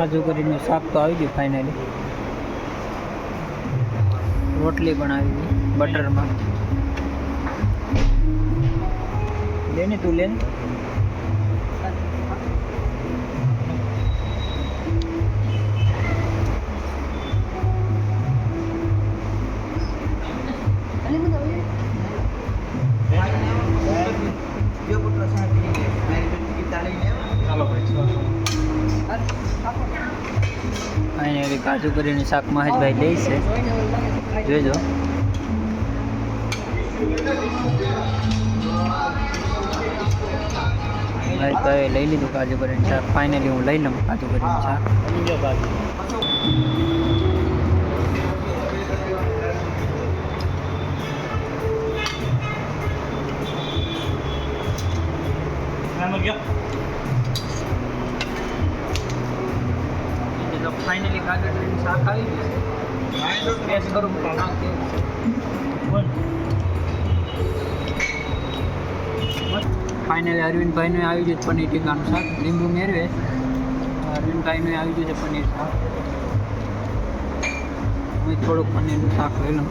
કાજુ કરીનું શાક તો આવી ગયું ફાઇનલી. રોટલી પણ આવી ગઈ બટરમાં. લેને તું લેને. ફાઇનલી કાજુ કરીનું શાક મહેશભાઈ લે છે, જોજો. ભાઈ તો લઈ લીધું કાજુ કરીનું શાક. ફાઇનલી હું લઈ લઉં કાજુ કરીનું શાક. ફાઇનલી કાજુ કરીનું શાક આવી ગયું છે. ટેસ્ટ કરું ફાઇનલી અરવિંદભાઈનું આવી ગયું પનીર ટીકાનું શાક. લીંબુ મેળવે અરવિંદભાઈનું આવી ગયું છે પનીર શાક. હું થોડુંક પનીરનું શાક લઈ લઉં.